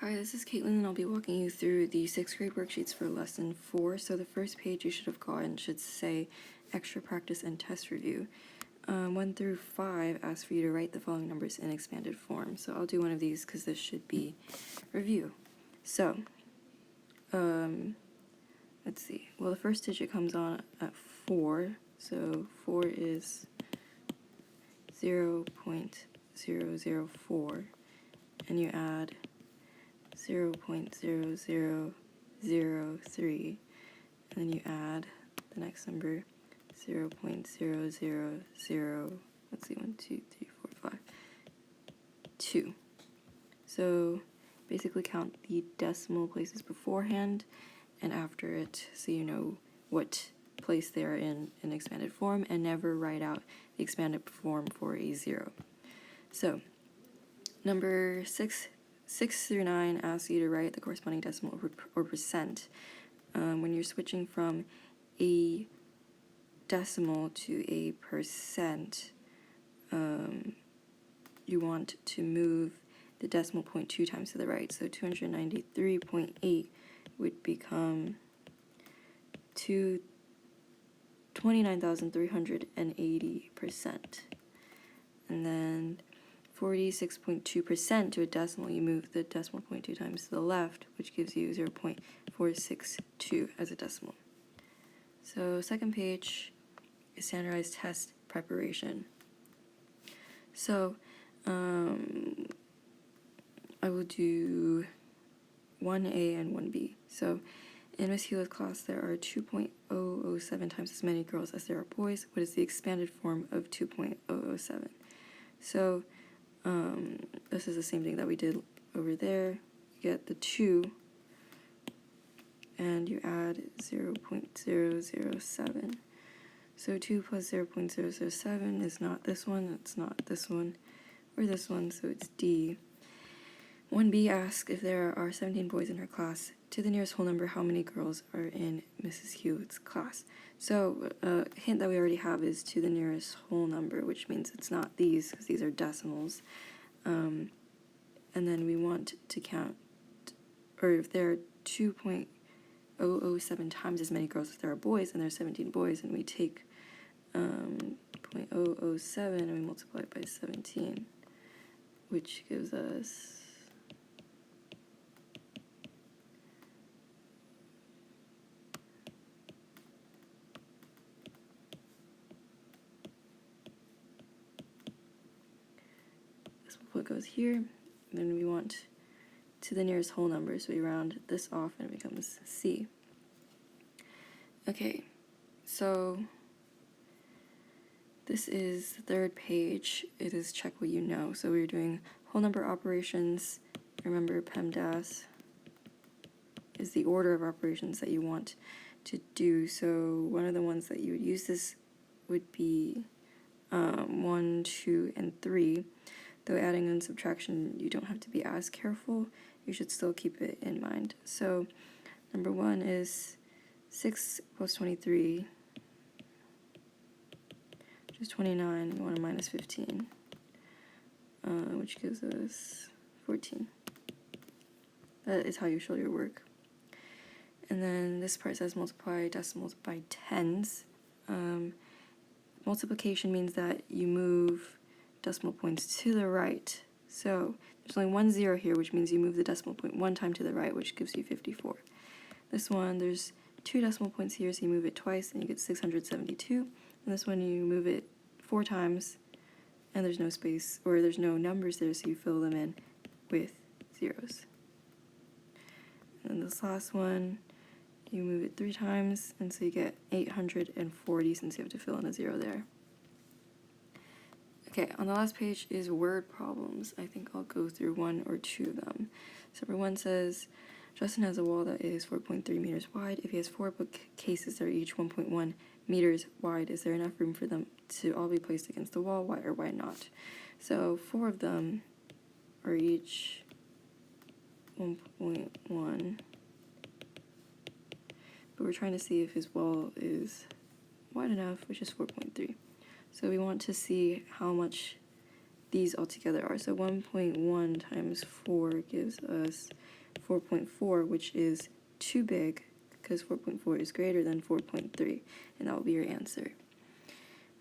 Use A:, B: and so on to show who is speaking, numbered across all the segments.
A: Hi, this is Katelyn, and I'll be walking you through the 6th grade worksheets for lesson 4. So the first page you should have gotten should say extra practice and test review. 1 through 5 ask for you to write the following numbers in expanded form. So I'll do one of these because this should be review. So, let's see. Well, the first digit comes on at 4. So 4 is 0.004. And you add 0.0003, and then you add the next number 0.000, let's see, 1, 2, 3, 4, 5, 2. So basically count the decimal places beforehand and after it so you know what place they are in expanded form, and never write out the expanded form for a 0. So number 6 through 9 asks you to write the corresponding decimal or percent. When you're switching from a decimal to a percent, you want to move the decimal point 2 times to the right. So 293.8 would become 29,380%. And then 46.2% to a decimal, you move the decimal point 2 times to the left, which gives you 0.462 as a decimal. So second page is standardized test preparation. So I will do 1A and 1B. So in Miss Hewitt's class, there are 2.007 times as many girls as there are boys. What is the expanded form of 2.007? So this is the same thing that we did over there. You get the 2, and you add 0.007. So 2 plus 0.007 is not this one, it's not this one, or this one, so it's D. 1B asks if there are 17 boys in her class. To the nearest whole number, how many girls are in Mrs. Hewitt's class? So a hint that we already have is to the nearest whole number, which means it's not these, because these are decimals. And then we want to count, or if there are 2.007 times as many girls as there are boys, and there are 17 boys, and we take 0.007 and we multiply it by 17, which gives us 'What goes here, and then we want to the nearest whole number, so we round this off and it becomes C. Okay, so this is the third page. It is check what you know. So we're doing whole number operations. Remember, PEMDAS is the order of operations that you want to do. So one of the ones that you would use this would be 1, 2, and 3. Though adding and subtraction, you don't have to be as careful. You should still keep it in mind. So number 1 is 6 plus 23, which is 29. You want to minus 15, which gives us 14. That is how you show your work. And then this part says multiply decimals by tens. Multiplication means that you move decimal points to the right. So there's only 1 0 here, which means you move the decimal point 1 time to the right, which gives you 54. This one, there's 2 decimal points here, so you move it twice and you get 672. And this one, you move it 4 times and there's no space, or there's no numbers there, so you fill them in with zeros. And this last one, you move it 3 times, and so you get 840 since you have to fill in a 0 there. Okay, on the last page is word problems. I think I'll go through 1 or 2 of them. So number 1 says, Justin has a wall that is 4.3 meters wide. If he has 4 bookcases that are each 1.1 meters wide, is there enough room for them to all be placed against the wall? Why or why not? So 4 of them are each 1.1. But we're trying to see if his wall is wide enough, which is 4.3. So we want to see how much these all together are. So 1.1 times 4 gives us 4.4, which is too big because 4.4 is greater than 4.3, and that will be your answer.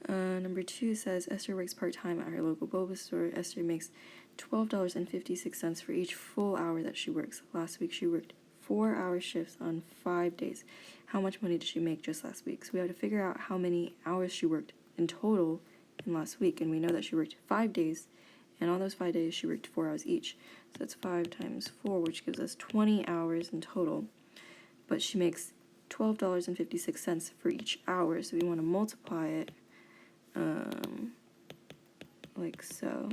A: Number 2 says Esther works part-time at her local boba store. Esther makes $12.56 for each full hour that she works. Last week she worked 4-hour shifts on 5 days. How much money did she make just last week? So we have to figure out how many hours she worked in total in last week, and we know that she worked 5 days, and on those 5 days she worked 4 hours each. So that's 5 times 4, which gives us 20 hours in total. But she makes $12.56 for each hour, so we want to multiply it like so.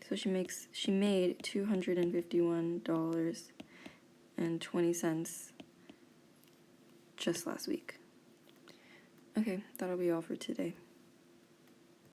A: So she made $251.20 just last week. Okay, that'll be all for today.